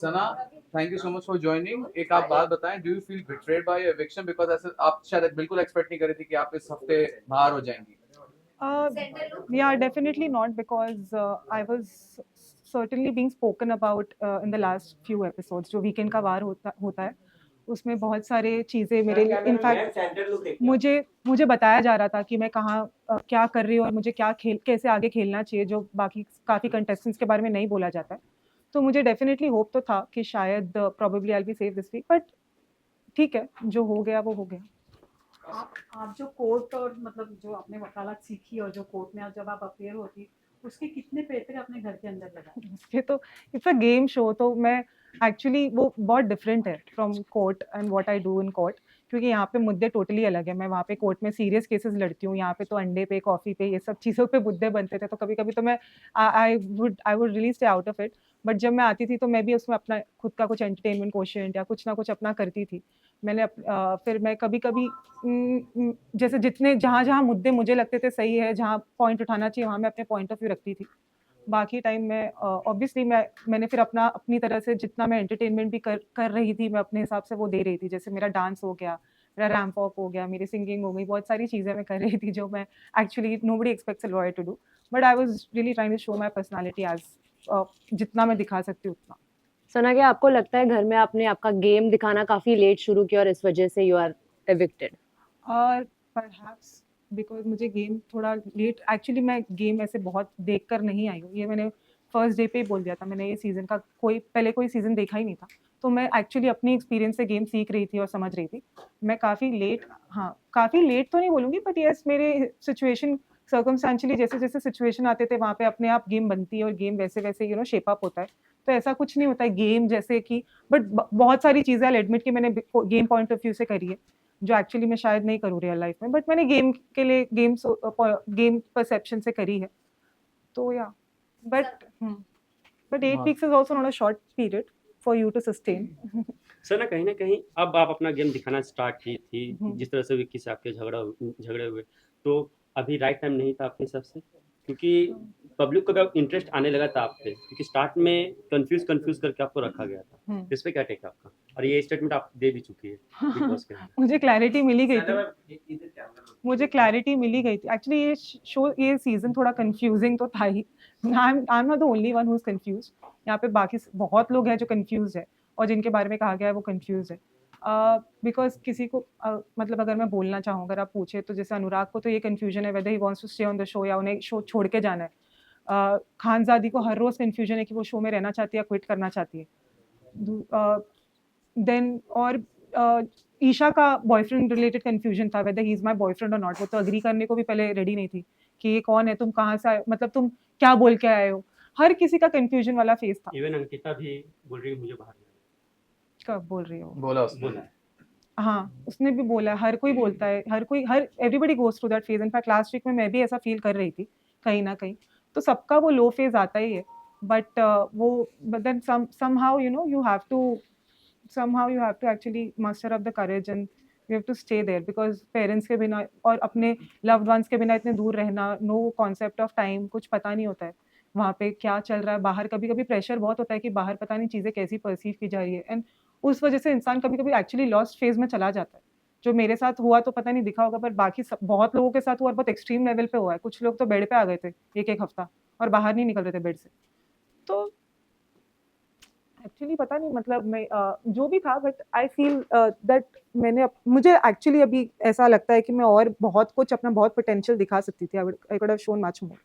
Sana, thank you so much for joining. एक आप बात बताएं, do you feel betrayed by eviction? Because ऐसे आप शायद बिल्कुल एक्सपेक्ट नहीं कर रही थी कि आप इस हफ्ते बाहर हो जाएंगी। Uh, yeah, definitely not because I was certainly being spoken about in the last few episodes. जो वीकेंड का वार होता है उसमें बहुत सारे चीज़ें मेरे लिए इनफैक्ट मुझे बताया जा रहा था कि मैं कहाँ क्या कर रही हूँ और मुझे क्या खेल कैसे आगे खेलना चाहिए, जो बाकी काफ़ी कंटेस्टेंट्स के बारे में नहीं बोला जाता है। तो मुझे डेफिनेटली होप तो था कि शायद probably I be save this week, but ठीक है, जो हो गया वो हो गया। आप जो कोर्ट और मतलब जो आपने वकालत सीखी और जो कोर्ट में जब आप अपेयर होती, उसके कितने पेपर अपने घर के अंदर लगाए? ये तो इट्स अ गेम शो, तो मैं एक्चुअली वो बहुत डिफरेंट है from court and what I do in court, क्योंकि यहाँ पे मुद्दे टोटली अलग है। मैं वहाँ पे कोर्ट में सीरियस केसेस लड़ती हूँ, यहाँ पे तो अंडे पे कॉफ़ी पे ये सब चीज़ों पे मुद्दे बनते थे, तो कभी कभी तो मैं आई would really stay out of it. But जब मैं आती थी तो मैं भी उसमें अपना खुद का कुछ एंटरटेनमेंट क्वेश्चन या कुछ ना कुछ अपना करती थी। फिर मैं कभी कभी जैसे जितने जहाँ जहाँ मुद्दे मुझे लगते थे सही है, जहाँ पॉइंट उठाना चाहिए वहाँ मैं अपने पॉइंट ऑफ व्यू रखती थी। बाकी टाइम मैं ऑब्वियसली मैंने फिर अपनी तरह से जितना मैं एंटरटेनमेंट भी कर रही थी, मैं अपने हिसाब से वो दे रही थी। जैसे मेरा डांस हो गया, मेरा रैंप वॉक हो गया, मेरी सिंगिंग हो गई, बहुत सारी चीज़ें मैं कर रही थी जो मैं actually nobody expects a lawyer to do, but I was really trying to show my personality as जितना मैं दिखा सकती हूँ उतना। सना, क्या आपको लगता है घर में आपने आपका गेम दिखाना काफी लेट शुरू किया और इस वजह से यू आर एविक्टेड? और परहैप्स बिकॉज़ मुझे गेम थोड़ा लेट, एक्चुअली मैं गेम ऐसे बहुत देख कर नहीं आई हूँ। ये मैंने फर्स्ट डे पे ही बोल दिया था, मैंने ये सीज़न का कोई सीज़न देखा ही नहीं था। तो मैं एक्चुअली अपनी एक्सपीरियंस से गेम सीख रही थी और समझ रही थी। मैं काफ़ी लेट, हाँ, काफ़ी लेट तो नहीं बोलूँगी, बट येस मेरे सिचुएशन सर्कमस्टेंशियली जैसे-जैसे सिचुएशन आते थे वहाँ पे अपने आप गेम बनती है और गेम वैसे-वैसे शेप अप होता है। तो ऐसा कुछ नहीं होता है गेम जैसे कि, बट बहुत सारी चीज़ें आई विल एडमिट कि मैंने गेम पॉइंट ऑफ व्यू से करी है, जो एक्चुअली मैं शायद नहीं करूँ रियल लाइफ में, बट मैंने गेम के लिए गेम परसेप्शन से करी है। तो या but but 8 weeks is also not a short period for you to sustain. सर ना कहीं न कहीं अब आप अपना गेम दिखाना स्टार्ट की थी, हम्म। जिस तरह से विक्की से आपके झगड़े हुए, तो अभी राइट टाइम नहीं था आपके हिसाब से? क्योंकि पब्लिक को अब इंटरेस्ट आने लगा था आप पे, क्योंकि स्टार्ट में कन्फ्यूज़ करके आपको रखा गया था। तो इस पे क्या टेक है आपका? और ये स्टेटमेंट आप दे भी चुकी है बिग बॉस के अंदर। मुझे क्लैरिटी मिली गई थी एक्चुअली। ये सीजन थोड़ा कंफ्यूजिंग तो था ही। I am not the only one who is confuse. यहाँ पे बाकी बहुत लोग हैं जो कंफ्यूज है और जिनके बारे में कहा गया है वो कंफ्यूज है। बिकॉज किसी को मतलब अगर मैं बोलना चाहूँ, अगर आप पूछे तो जैसे अनुराग को तो ये कंफ्यूजन है whether he wants to stay on the show या उन्हें शो छोड़ के जाना है। खानजादी को हर रोज कंफ्यूजन है कि वो शो में रहना चाहती है या क्विट करना चाहती है। देन और ईशा का बॉयफ्रेंड रिलेटेड कंफ्यूजन था weather he is my boyfriend और नॉट। वो तो अग्री करने को भी पहले रेडी नहीं थी कि ये कौन है, तुम कहाँ से आए, मतलब तुम क्या बोल के आए हो। हर किसी का कंफ्यूजन वाला फेज था। इवन अंकिता भी बोल रही है मुझे बाहर जाना कब बोल रही हो? बोला उसने। बोला। हाँ, उसने भी बोला है, हर कोई बोलता है, हर everybody goes through that phase. In fact last week में मैं भी ऐसा फील कर रही थी कहीं ना कहीं। तो सबका वो लो फेज आता ही है, but but then somehow you have to actually muster up the courage and you have to stay there because parents के बिना और अपने लव्ड वंस के बिना इतने दूर रहना, नो कॉन्सेप्ट ऑफ टाइम, कुछ पता नहीं होता है वहाँ पे क्या चल रहा है बाहर। कभी कभी प्रेशर बहुत होता है कि बाहर पता नहीं चीज़ें कैसी परसीव की जा रही है, एंड उस वजह से इंसान कभी कभी एक्चुअली लॉस्ट फेज में चला जाता है। जो मेरे साथ हुआ तो पता नहीं दिखा होगा, पर बाकी बहुत लोगों के साथ हुआ और बहुत एक्सट्रीम लेवल पे हुआ है। कुछ लोग तो बेड पे आ गए थे एक एक हफ्ता और बाहर नहीं निकल रहे थे बेड से। तो एक्चुअली पता नहीं, मतलब मैं जो भी था, बट आई फील दैट मुझे एक्चुअली अभी ऐसा लगता है कि मैं और बहुत कुछ अपना बहुत पोटेंशियल दिखा सकती थी। I could have shown much more.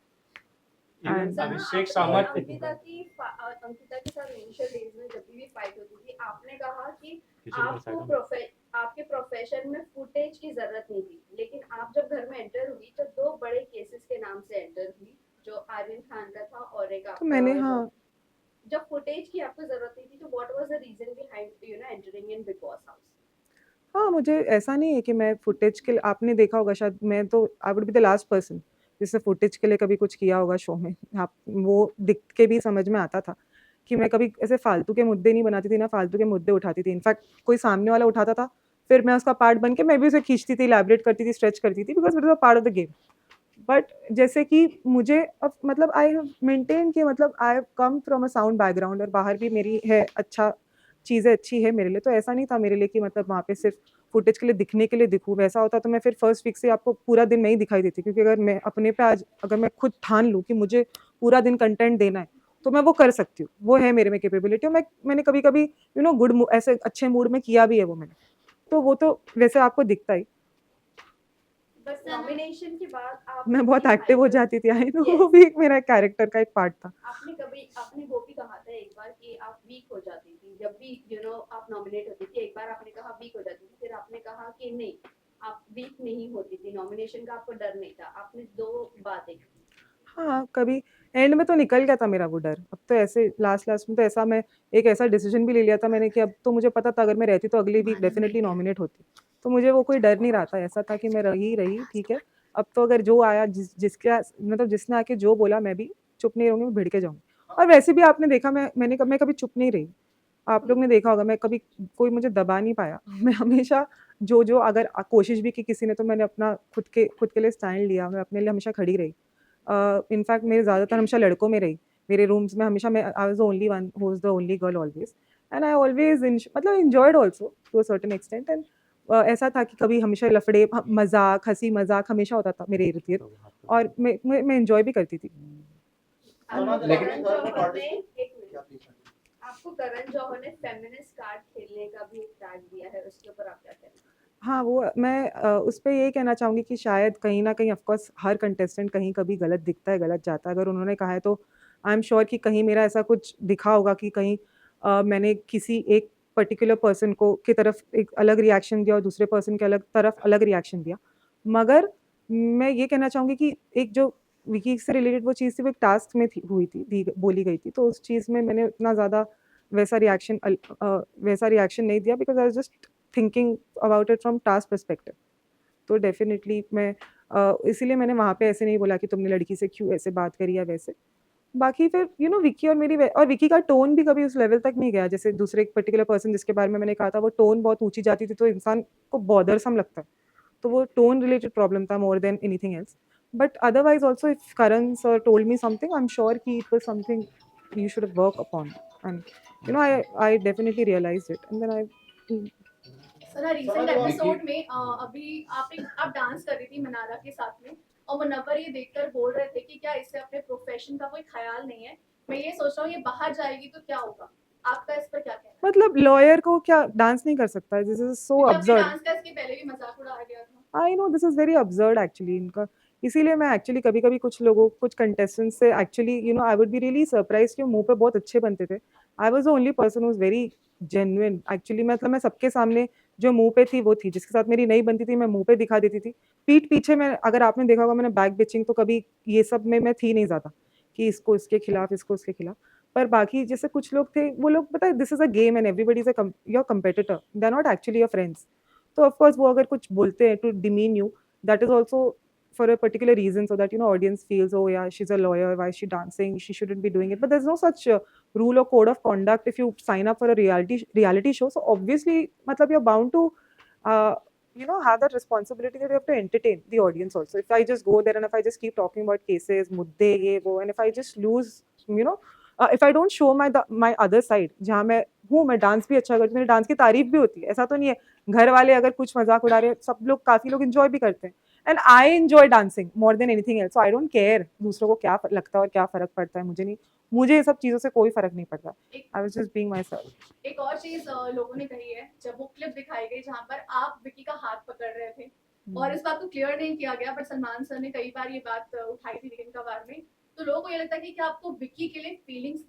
Even And- अभिषेक सामंत अंकिता के साथ इनिशियल डेज में जब भी फाइट होती थी, आपने कहा कि आपके प्रोफेशन में फुटेज की जरूरत नहीं थी, लेकिन आप जब घर में एंटर हुई तो दो बड़े केसेस के नाम से एंटर हुई, जो आर्यन खान का था और एक तो मैंने, हाँ, जब फुटेज की आपको जरूरत नहीं थी तो what was the reason behind entering in Bigg Boss house? हाँ, मुझे ऐसा नहीं है कि मैं फुटेज के लिए, आपने देखा होगा शायद, मैं तो I would be the last person जिससे फुटेज के लिए कभी कुछ किया होगा शो में। आप वो दिख के भी समझ में आता था कि मैं कभी ऐसे फालतू के मुद्दे नहीं बनाती थी, ना फालतू के मुद्दे उठाती थी। इनफैक्ट कोई सामने वाला उठाता था, फिर मैं उसका पार्ट बन के मैं भी उसे खींचती थी, इलैबोरेट करती थी, स्ट्रेच करती थी, because it is a part of the game. But जैसे कि मुझे अब मतलब आई हैव मेंटेन कि मतलब I have come from a sound background और बाहर भी मेरी है अच्छा चीज़ें अच्छी है मेरे लिए, तो ऐसा नहीं था मेरे लिए कि मतलब वहाँ पे सिर्फ फुटेज के लिए दिखने के लिए दिखूँ। वैसा होता तो मैं फिर फर्स्ट वीक से आपको पूरा दिन नहीं दिखाई देती, क्योंकि अगर मैं अपने पे आज अगर मैं खुद ठान लूँ कि मुझे पूरा दिन कंटेंट देना है तो मैं वो कर सकती हूँ, वो है मेरे में कैपेबिलिटी। और मैंने कभी कभी यू नो गुड ऐसे अच्छे मूड में किया भी है वो मैंने, तो वो तो वैसे आपको दिखता ही। बस नॉमिनेशन के बाद आप मैं बहुत इतनी एक्टिव हो hyper- जाती थी, आई नो Yes. वो भी एक मेरा कैरेक्टर का एक पार्ट था। आपने वो भी कहा था एक बार कि आप वीक हो जाती थी जब भी आप नॉमिनेट होती थी। एक बार आपने कहा वीक हो जाती थी, फिर आपने कहा कि नहीं, आप वीक नहीं होती थी, नॉमिनेशन का आपको डर नहीं था। आपने दो बातें की। हाँ, कभी एंड में तो निकल गया था मेरा वो डर। अब तो ऐसे लास्ट में तो ऐसा मैं एक ऐसा डिसीजन भी ले लिया था मैंने कि अब तो मुझे पता था अगर मैं रहती तो अगली वीक डेफिनेटली नॉमिनेट होती। तो मुझे वो कोई डर नहीं रहा था, ऐसा था कि मैं रही, ठीक है। अब तो अगर जो आया मतलब जिसने आके जो बोला मैं भी चुप नहीं रहूँगी, मैं भिड़ के जाऊँगी। और वैसे भी आपने देखा मैं कभी चुप नहीं रही। आप लोग ने देखा होगा मैं कभी कोई मुझे दबा नहीं पाया। मैं हमेशा जो अगर कोशिश भी की किसी ने तो मैंने अपना खुद के लिए स्टैंड लिया, मैं अपने लिए हमेशा खड़ी रही। इनफैक्ट मेरे ज़्यादातर हमेशा लड़कों में रही। मेरे रूम्स में हमेशा मैं I was the only one who was the only girl always, and I always मतलब enjoyed also to a certain extent. And ऐसा था कि कभी हमेशा लफड़े मज़ाक, हँसी-मज़ाक हमेशा होता था मेरे इर्द-गिर्द, और मैं एन्जॉय भी करती थी। आपको लेकिन- करण जौहर ने एक मिनट, आपको करण जौहर ने फेमिनिस्ट कार्ड खेलने का भी एक टैग दिया है, उसके ऊपर आप क्या कहेंगे? हाँ, वो मैं उस पे यही कहना चाहूँगी कि शायद कहीं न कहीं ऑफ़ कोर्स हर कंटेस्टेंट कहीं कभी गलत दिखता है, गलत जाता है। अगर उन्होंने कहा है तो आई एम श्योर कि कहीं मेरा ऐसा कुछ दिखा होगा कि कहीं मैंने किसी एक पर्टिकुलर पर्सन को की तरफ एक अलग रिएक्शन दिया और दूसरे पर्सन के तरफ अलग रिएक्शन दिया। मगर मैं ये कहना चाहूँगी कि एक जो विकी से रिलेटेड वो चीज़ थी, वो एक टास्क में हुई थी, बोली गई थी। तो उस चीज़ में मैंने उतना ज़्यादा वैसा रिएक्शन नहीं दिया, because I was just thinking about it from task perspective. तो डेफिनिटली मैं इसीलिए मैंने वहाँ पे ऐसे नहीं बोला कि तुमने लड़की से क्यों ऐसे बात करी या वैसे। बाकी फिर विक्की और और विक्की का टोन भी कभी उस लेवल तक नहीं गया, जैसे दूसरे एक पर्टिकुलर पर्सन जिसके बारे में मैंने कहा था, वो टोन बहुत ऊँची जाती थी तो इंसान को बॉदरसम लगता है। तो वो टोन रिलेटेड प्रॉब्लम था more than anything else. But otherwise also if Karan sir told me something, I am sure कि it was something you should have worked upon, and I definitely realized it, and then I sir recent episode में अभी आप dance कर रही थी मनारा के साथ में, और मुनव्वर ये देखकर बोल रहे थे कि क्या इससे अपने प्रोफेशन का कोई ख्याल नहीं है। मैं ये सोच रहा हूँ ये बाहर जाएगी तो क्या होगा, आपका इस पर क्या कहना है? मतलब लॉयर को क्या डांस नहीं कर सकता है? दिस इज सो क्योंकि अपने अब्सर्ड। डांस का इसके पहले भी मजाक उड़ाया गया था। I know this is very absurd actually इनका। इसीलिए मैं एक्चुअली कभी-कभी कुछ कंटेस्टेंट्स से actually I would be really surprised कि वो मुँह पे बहुत अच्छे बनते थे। आई was the only person who was very genuine actually. मतलब मैं सबके सामने जो मुँह पे थी वो थी, जिसके साथ मेरी नहीं बनती थी मैं मुँह पे दिखा देती थी। पीठ पीछे मैं, अगर आपने देखा होगा मैंने बैक बिचिंग तो कभी ये सब में मैं थी नहीं ज़्यादा, कि इसको इसके खिलाफ, इसको उसके खिलाफ। पर बाकी जैसे कुछ लोग थे, वो लोग पता है this is a game and everybody is your competitor, they are not actually your friends. तो ऑफ कोर्स वो अगर कुछ बोलते हैं to demean you, that is also for a particular reason, so that audience feels, oh yeah, she's a lawyer, why is she dancing, she shouldn't be doing it. But there's no such rule or code of conduct if you sign up for a reality show. So obviously matlab you're bound to uh, have that responsibility that you have to entertain the audience also. If I just go there and if I just keep talking about cases mudde ye wo, and if I just lose, if I don't show my other side, जहाँ मैं dance भी अच्छा करती हूँ, मेरे dance की तारीफ भी होती है, ऐसा तो नहीं है घर वाले अगर कुछ मजाक उड़ा रहे हैं, सब लोग काफी लोग एंजॉय भी करते हैं, and I enjoy dancing more than anything else. So I don't care दूसरों को क्या लगता है और क्या फर्क पड़ता है, मुझे ये सब चीजों से कोई फर्क नहीं पड़ता। I was just being my self. एक और चीज लोगों ने कही है, जब वो क्लिप दिखाई गई जहाँ पर आप विकी का हाथ पकड़ रहे थे, और इस बात को क्लियर नहीं किया गया, बट सलमान सर ने कई बार ये बात उठाई थी वीकेंड का बार में, तो लोगों को ये लगता है कि क्या आपको विकी के लिए फीलिंग्स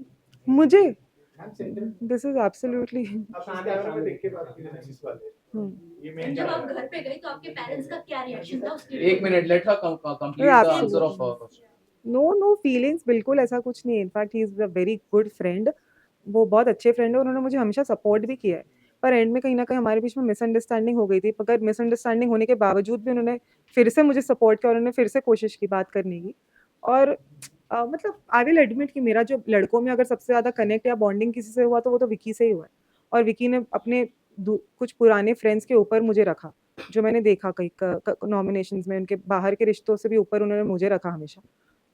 मुझे दिस इज एब्सोल्युटली जब आप घर पे गए तो आपके पेरेंट्स का क्या रिएक्शन था उसके एक minute, let her complete the answer of no feelings, बिल्कुल ऐसा कुछ नहीं है। In fact he is a very good friend, वो बहुत अच्छे फ्रेंड है, उन्होंने मुझे हमेशा सपोर्ट भी किया है। पर एंड में कहीं ना कहीं हमारे बीच में मिसअंडरस्टैंडिंग हो गई थी, मगर मिसअंडरस्टैंडिंग होने के बावजूद भी उन्होंने फिर से मुझे सपोर्ट किया और उन्होंने फिर से कोशिश की बात करने की। और मतलब आई विल एडमिट कि मेरा जो लड़कों में अगर सबसे ज़्यादा कनेक्ट या बॉन्डिंग किसी से हुआ तो वो तो विकी से ही हुआ है, और विकी ने अपने कुछ पुराने फ्रेंड्स के ऊपर मुझे रखा, जो मैंने देखा कई नॉमिनेशंस में, उनके बाहर के रिश्तों से भी ऊपर उन्होंने मुझे रखा हमेशा।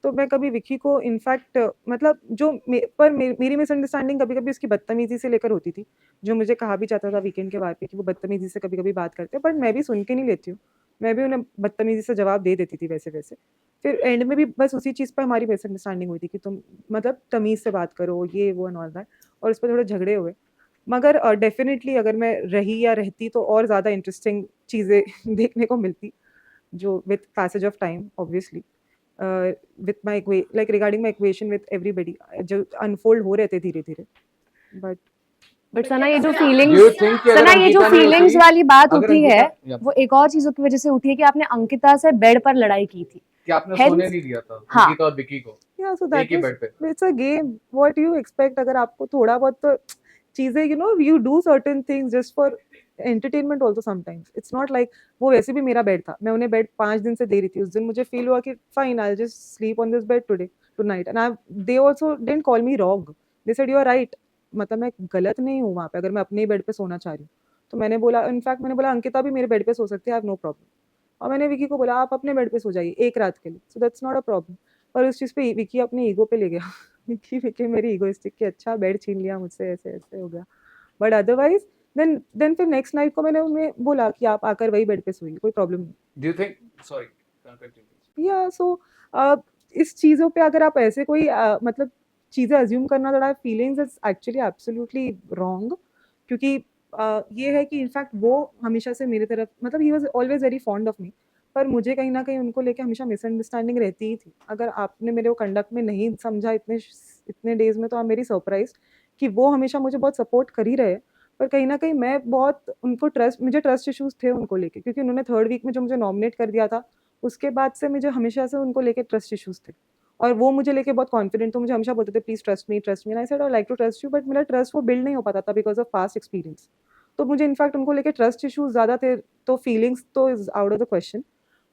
तो मैं कभी विकी को इनफैक्ट मतलब जो मेरी मिसअंडरस्टैंडिंग कभी-कभी उसकी बदतमीज़ी से लेकर होती थी, जो मुझे कहा भी जाता था वीकेंड के बाद पे कि वो बदतमीज़ी से कभी-कभी बात करते हैं, बट मैं भी सुन के नहीं लेती हूँ। मैं भी उन्हें बदतमीज़ी से जवाब दे देती थी वैसे-वैसे। फिर एंड में भी बस उसी चीज़ पे हमारी मिसअंडरस्टैंडिंग हुई थी कि तुम मतलब तमीज़ से बात करो, ये वो एंड ऑल दैट, और उस पे थोड़े झगड़े हुए। मगर डेफ़िनिटली अगर मैं रही या रहती तो और ज़्यादा इंटरेस्टिंग चीज़ें देखने को मिलती, जो with passage of time obviously with my like regarding my equation with everybody जो अनफोल्ड हो रहे थे धीरे-धीरे। बट बट सना ये जो Do you फीलिंग्स think कि अगर सना ये जो अंकिता नहीं फीलिंग्स होती, वाली बात अगर उठी है अंकिता, वो एक और चीजों की वजह से उठी है कि आपने अंकिता से बेड पर लड़ाई की थी। कि आपने Hence- सोने नहीं दिया था हाँ। अंकिता और विकी को yeah, so एक that ही was बेड पे। it's a game. What you expect? अगर आपको थोड़ा बहुत तो चीजें you do certain things just for entertainment also sometimes. It's not like वो वैसे भी मेरा बेड था, मैं उन्हें बेड 5 दिन से दे रही थी। उस दिन मुझे फील हुआ कि fine, I'll just sleep on this bed tonight, and they also didn't call me wrong. They said you are right. मतलब मैं गलत नहीं हूँ वहाँ पे अगर मैं अपने ही बेड पे सोना चाह रही हूँ। तो मैंने बोला, इनफैक्ट मैंने बोला अंकिता भी मेरे बेड पे सो सकती है, आई हैव नो प्रॉब्लम। और मैंने विकी को बोला आप अपने बेड पे सो जाइए एक रात के लिए, so that's not a problem. और उस चीज़ पे विकी अपने ईगो पे ले गया विकी मेरी ईगोइस्टिक कि अच्छा बेड छीन लिया मुझसे, ऐसे ऐसे हो गया। बट अदरवाइज देन फिर नेक्स्ट नाइट को मैंने उन्हें बोला कि आप आकर वही बेड पे सोइए, कोई प्रॉब्लम नहीं। Do you think, sorry, continue. या सो इस चीज़ों पे अगर आप ऐसे कोई मतलब चीज़ें अज्यूम करना थोड़ा feelings is actually absolutely wrong, क्योंकि ये है कि इनफैक्ट वो हमेशा से मेरी तरफ मतलब he was always very fond of me, पर मुझे कहीं ना कहीं उनको लेके हमेशा मिसअंडरस्टैंडिंग रहती ही थी। अगर आपने मेरे को कंडक्ट में नहीं समझा इतने डेज में, तो आई एम वेरी सरप्राइज कि वो हमेशा मुझे बहुत सपोर्ट कर ही रहे, पर कहीं ना कहीं मैं बहुत उनको मुझे ट्रस्ट इश्यूज थे उनको लेके, क्योंकि उन्होंने थर्ड वीक में जो मुझे नॉमिनेट कर दिया था उसके बाद से मुझे हमेशा से उनको लेके ट्रस्ट इश्यूज थे, और वो मुझे लेके बहुत कॉन्फिडेंट, तो मुझे हमेशा बोलते थे please trust me and I said I like to trust you, but मेरा ट्रस्ट वो बिल्ड नहीं हो पाता था बिकॉज ऑफ पास्ट एक्सपीरियंस। तो मुझे इनफैक्ट उनको लेके ट्रस्ट इश्यूज ज़्यादा थे, तो फीलिंग्स तो is out of the question.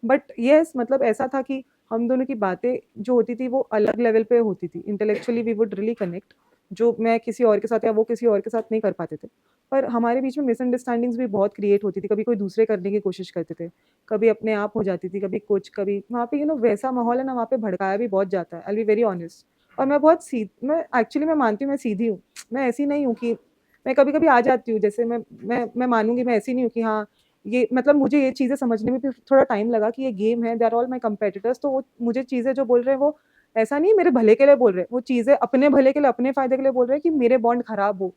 But yes मतलब ऐसा था कि हम दोनों की बातें जो होती थी वो अलग लेवल पे होती थी, intellectually we would really connect, जो मैं किसी और के साथ या वो किसी और के साथ नहीं कर पाते थे। पर हमारे बीच में मिसअंडरस्टैंडिंग्स भी बहुत क्रिएट होती थी, कभी कोई दूसरे करने की कोशिश करते थे, कभी अपने आप हो जाती थी, कभी कुछ, कभी वहाँ पे वैसा माहौल है ना, वहाँ पे भड़काया भी बहुत जाता है, आई विल बी वेरी ऑनेस्ट। और मैं बहुत मैं एक्चुअली मैं मानती हूँ मैं सीधी हूँ, मैं ऐसी नहीं हूँ कि मैं कभी-कभी आ जाती हूँ, जैसे मैं मानूँगी, मैं ऐसी नहीं हूँ कि हाँ, ये मतलब मुझे ये चीज़ें समझने में भी थोड़ा टाइम लगा कि ये गेम है, they are all my competitors, तो वो मुझे चीज़ें जो बोल रहे हैं वो ऐसा नहीं मेरे भले के लिए बोल रहे हैं, वो चीज़ें अपने भले के लिए, अपने फ़ायदे के लिए बोल रहे हैं कि मेरे बॉन्ड खराब हो,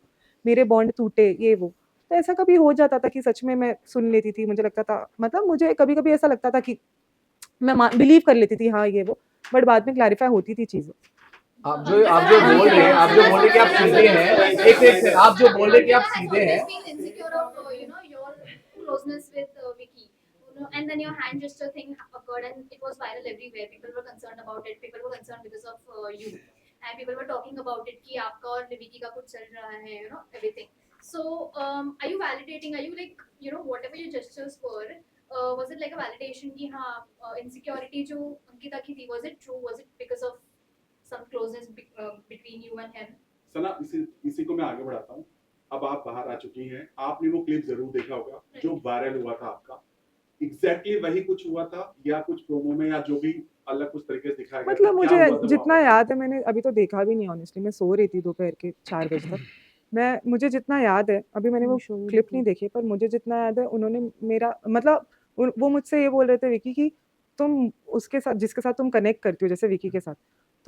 मेरे बॉन्ड टूटे, ये वो। तो ऐसा कभी हो जाता था कि सच में मैं सुन लेती थी, मुझे लगता था मतलब मुझे कभी-कभी ऐसा लगता था कि मैं बिलीव कर लेती थी हाँ, ये वो, बट बाद में क्लैरिफाई होती थी चीज़ें। आप जो बोल रहे हैं, आप जो बोल रहे हैं कि आप सीधे हैं, एक आप जो बोल रहे हैं कि आप सीधे हैं, insecure of your closeness with Vicky, and then your hand gesture thing occurred and it was viral everywhere. People were concerned about it. People were concerned because of you, and people were talking about it कि आपका और Vicky का कुछ चल रहा है, everything. So are you validating? Are you like whatever your gestures were? Was it like a validation कि हाँ insecurity जो अंकिता की थी, was it true? Was it because of some closeness between you and him? सना इसी को मैं आगे बढ़ाता हूँ। अब आप बाहर आ चुकी हैं, आपने वो क्लिप जरूर देखा होगा जो वायरल हुआ था आपका, एग्जैक्टली वही कुछ हुआ था या कुछ प्रोमो में या जो भी अलग कुछ तरीके से दिखाया गया? मतलब क्या हुआ था मुझे जितना वहाँ पे? याद है, मैंने अभी तो देखा भी नहीं ऑनेस्टली, मैं सो रही थी दोपहर के 4 बजे तक। मुझे जितना याद है, अभी मैंने वो क्लिप नहीं देखी, पर मुझे जितना याद है उन्होंने मेरा मतलब वो मुझसे ये बोल रहे थे विकी कि तुम उसके साथ जिसके साथ तुम कनेक्ट करती हो, जैसे विकी के साथ,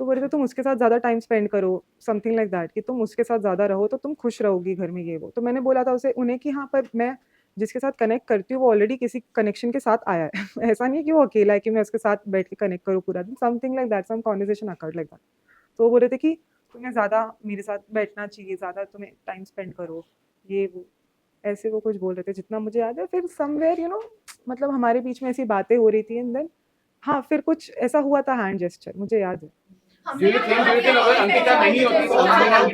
तो बोल रहे थे तुम उसके साथ ज़्यादा टाइम स्पेंड करो, समथिंग लाइक दैट, कि तुम उसके साथ ज़्यादा रहो तो तुम खुश रहोगी घर में, ये वो। तो मैंने बोला था उन्हें कि हाँ, पर मैं जिसके साथ कनेक्ट करती हूँ वो ऑलरेडी किसी कनेक्शन के साथ आया है ऐसा नहीं है कि वो अकेला है कि मैं उसके साथ बैठ के कनेक्ट करूँ पूरा दिन, something like that, some conversation awkward like that. तो वो बोल रहे थे कि तुम्हें ज़्यादा मेरे साथ बैठना चाहिए, ज़्यादा तुम्हें टाइम स्पेंड करो, ये वो, ऐसे वो कुछ बोल रहे थे जितना मुझे याद है। फिर समवेयर मतलब हमारे बीच में ऐसी बातें हो रही थी, एंड देन हाँ, फिर कुछ ऐसा हुआ था हैंड जेस्चर, मुझे याद है। Do you think अगर अंकिता नहीं होती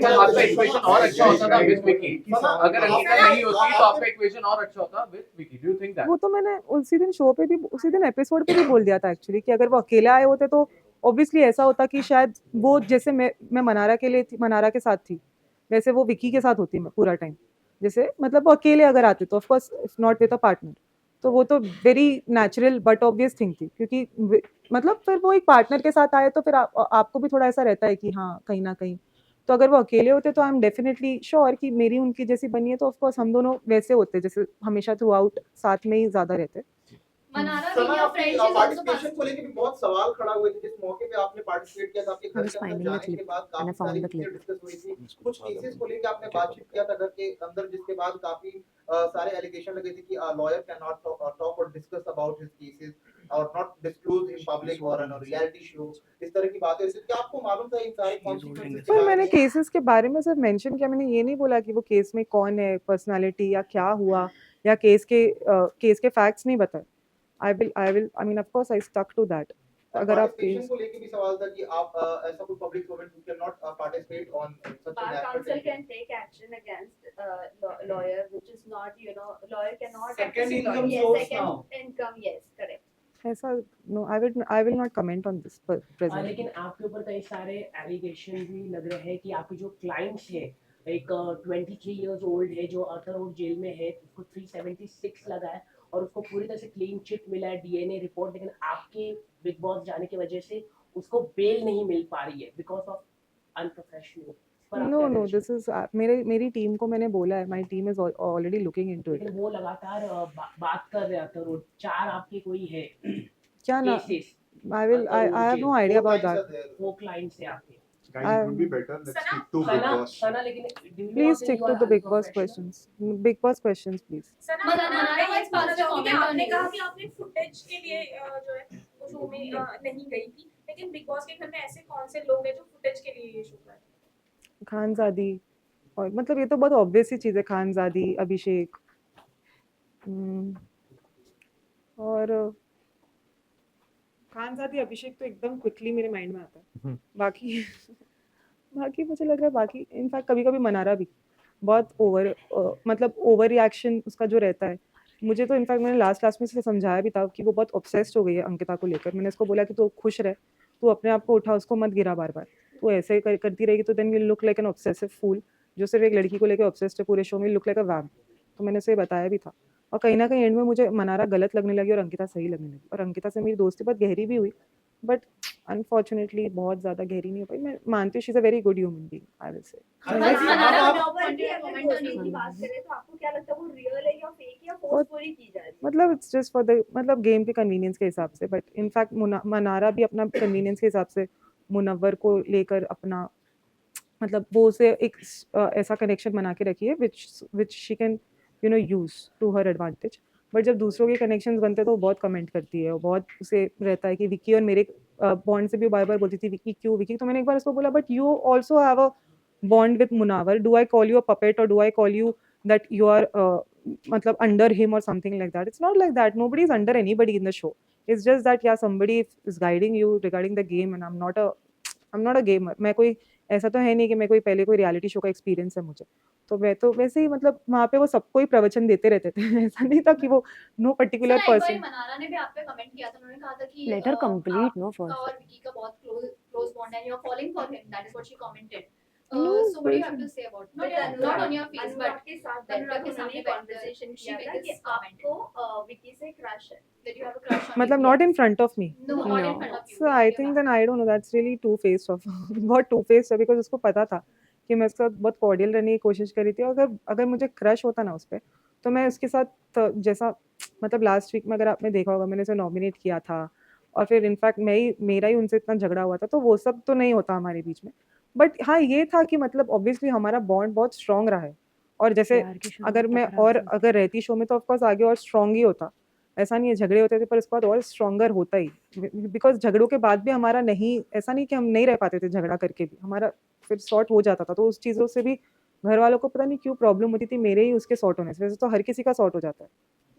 तो आपका इक्वेशन और अच्छा होता था विद विकी? अगर अंकिता नहीं होती तो आपका इक्वेशन और अच्छा होता with Vicky? Do you think that? वो तो मैंने उसी दिन शो पे भी, उसी दिन एपिसोड पे भी बोल दिया था एक्चुअली, कि अगर वो अकेले आए होते तो ऑब्वियसली ऐसा होता कि शायद वो, जैसे मैं मनारा के लिए थी, मनारा के साथ थी, वैसे वो विकी के साथ होती मैं पूरा टाइम। जैसे मतलब वो अकेले अगर आते तो of course if not with a partner, तो वो तो very natural but obvious thing थी, क्योंकि मतलब फिर वो एक पार्टनर के साथ आए तो फिर आपको भी थोड़ा ऐसा रहता है कि हाँ कहीं ना कहीं, तो अगर वो अकेले होते तो आई एम डेफिनेटली श्योर कि मेरी उनकी जैसी बनी है, तो ऑफकोर्स हम दोनों वैसे होते जैसे हमेशा थ्रू आउट साथ में ही ज़्यादा रहते। मनारा सना भी आपकी फ्रेंड्स इज आल्सो पार्टिसिपेशन को लेके भी बहुत सवाल खड़ा हुए थे जिस मौके पे आपने पार्टिसिपेट किया था आपके I घर was के अंदर finding the जाने के clip बाद and I काफी found सारी the चीजें clip. डिस्कस हुई थी कुछ केसेस को लेके आपने बातचीत किया था घर के अंदर जिसके बाद काफी सारे एलिगेशन लगे थे कि लॉयर कैन नॉट टॉक और डिस्कस अबाउट हिज केसेस और नॉट डिस्क्लोज इन पब्लिक और ऑन रियलिटी शो, इस तरह की बातें थी। क्या आपको मालूम था इन सारे कॉन्सिक्वेंसेस के पर बारे मैंने में? केसेस के बारे में सिर्फ मेंशन किया, मैंने ये नहीं बोला कि वो केस में कौन है, पर्सनालिटी या क्या हुआ, या केस के फैक्ट्स नहीं बताए। I mean of course I stuck to that. अगर आप पार्टिसिपेशन को लेके भी सवाल था कि आप ऐसा कोई public servant who can not participate on such Bar an council can take action against lawyer, which is not, lawyer cannot. Second income yes, source second now. income, yes, correct. ऐसा no, I will not comment on this present. लेकिन आपके ऊपर कई सारे allegation भी लग रहे हैं कि आपके जो क्लाइंट्स है, एक 23 इयर्स ओल्ड है जो अर्थर रोड जेल में है, उसको 376 लगा है और उसको पूरी तरह से क्लीन चिट मिला है, डीएनए रिपोर्ट, लेकिन आपके बिग बॉस जाने की वजह से उसको बेल नहीं मिल पा रही है because of unprofessional. No, this is मेरी टीम को मैंने बोला है, my team is already looking into it. लेकिन वो लगातार बात कर रहे अर्थर रोड, 4 आपके कोई है क्या ना, cases, I have no idea about that. वो क्लाइंट्स है आपके। Guys, it would be better. Let's stick to Big Boss. सना, लेकिन do you please not think stick you two are the Bigg Boss unprofessional? Questions please. Mannara इस बात पे comment comment on आपने this. कहा कि आपने फुटेज के लिए जो है वो शो में नहीं गई थी, लेकिन बिग बॉस के घर में ऐसे कौन से लोग हैं जो फुटेज के लिए ये शो कर रहे हैं? खानजादी, और मतलब ये तो बहुत ऑब्वियस ही चीज़ है, खानजादी, अभिषेक, और खानजादी अभिषेक तो एकदम क्विकली मेरे माइंड में आता है। बाकी बाकी मुझे लग रहा है, बाकी इनफैक्ट कभी कभी मनारा भी बहुत मतलब ओवर रिएक्शन उसका जो रहता है, मुझे तो इनफैक्ट मैंने लास्ट में से समझाया भी था कि वो बहुत ऑब्सेस्ड हो गई है अंकिता को लेकर। मैंने उसको बोला कि तू खुश रह, तू अपने आप को उठा, उसको मत गिरा बार बार, तू ऐसे करती रहेगी तो then you look like an obsessive fool, जो सिर्फ एक लड़की को लेकर ऑब्सेस्ड है पूरे शो में, लुक लाइक अ वैम्प। तो मैंने उसे बताया भी था, और कहीं ना कहीं एंड में मुझे मनारा गलत लगने लगी और अंकिता सही लगने लगी, और अंकिता से मेरी दोस्ती बहुत गहरी भी हुई, बट अनफॉर्चुनेटली बहुत ज़्यादा गहरी नहीं हो पाई। मैं मानती हूँ she is a very good human being, I will say. Mannara की बात करें तो आपको क्या लगता है वो रियल है या फेक या फोर्सफुली की जा रही है? मतलब इट्स जस्ट फॉर द मतलब गेम के कन्वीनियंस के हिसाब से, बट इनफैक्ट मनारा भी अपना कन्वीनियंस के हिसाब से मुनव्वर को लेकर अपना मतलब वो उसे एक ऐसा कनेक्शन बना के रखी है which she can use to her advantage. But जब दूसरों के कनेक्शंस बनते हैं तो वो बहुत कमेंट करती है, वो बहुत उसे रहता है कि विकी और मेरे बॉन्ड से भी बार बार बोलती थी विकी क्यों विकी। तो मैंने एक बार उसको बोला, but you also have a bond with Munawar. Do I call you a puppet or do I call you that you are matlab under him or something like that? It's not like that. Nobody is under anybody in the show. It's just that yeah, somebody is guiding you regarding the game, and I'm not a gamer. मैं कोई ऐसा तो है नहीं कि मैं कोई पहले कोई रियलिटी शो का एक्सपीरियंस है मुझे, तो मैं तो वैसे ही मतलब वहाँ पे वो सबको ही प्रवचन देते रहते थे। ऐसा नहीं था कि वो नो पर्टिकुलर पर्सन। मनारा ने भी आप पे कमेंट किया था, उन्होंने कहा था कि Let her complete, no, आपका first. और विकी का बहुत क्लोज बॉन्ड है, you are following for him, that is what she commented. No, So what do you have to say about it? Not on your face, but के साथ अनुराग के सामने conversation किया था कि आपको विकी से क्रश है, that you have a crush on मतलब Vicky. not in front of me. No, not in front of you. So I think then I don't know, that's really two-faced of बहुत two-faced है, because उसको पता था कि मैं उसके साथ बहुत कॉर्डियल रहने की कोशिश कर रही थी। और अगर मुझे क्रश होता ना उस पर, तो मैं उसके साथ जैसा मतलब लास्ट वीक में अगर आपने देखा होगा मैंने उसे नॉमिनेट किया था, और फिर इनफैक्ट मेरा ही उनसे इतना झगड़ा हुआ था, तो वो सब तो नहीं होता हमारे बीच में। बट हाँ ये था कि मतलब ऑब्वियसली हमारा बॉन्ड बहुत स्ट्रॉन्ग रहा है, और जैसे अगर मैं और अगर रहती शो में तो ऑफकोर्स आगे और स्ट्रॉन्ग ही होता, ऐसा नहीं है झगड़े होते थे पर इसके बाद और स्ट्रॉन्गर होता ही, बिकॉज झगड़ों के बाद भी हमारा नहीं, ऐसा नहीं कि हम नहीं रह पाते थे झगड़ा करके भी, हमारा फिर सॉर्ट हो जाता था। तो उस चीज़ों से भी घर वालों को पता नहीं क्यों प्रॉब्लम होती थी, मेरे ही उसके सॉर्ट होने से। वैसे तो हर किसी का सॉर्ट हो जाता है।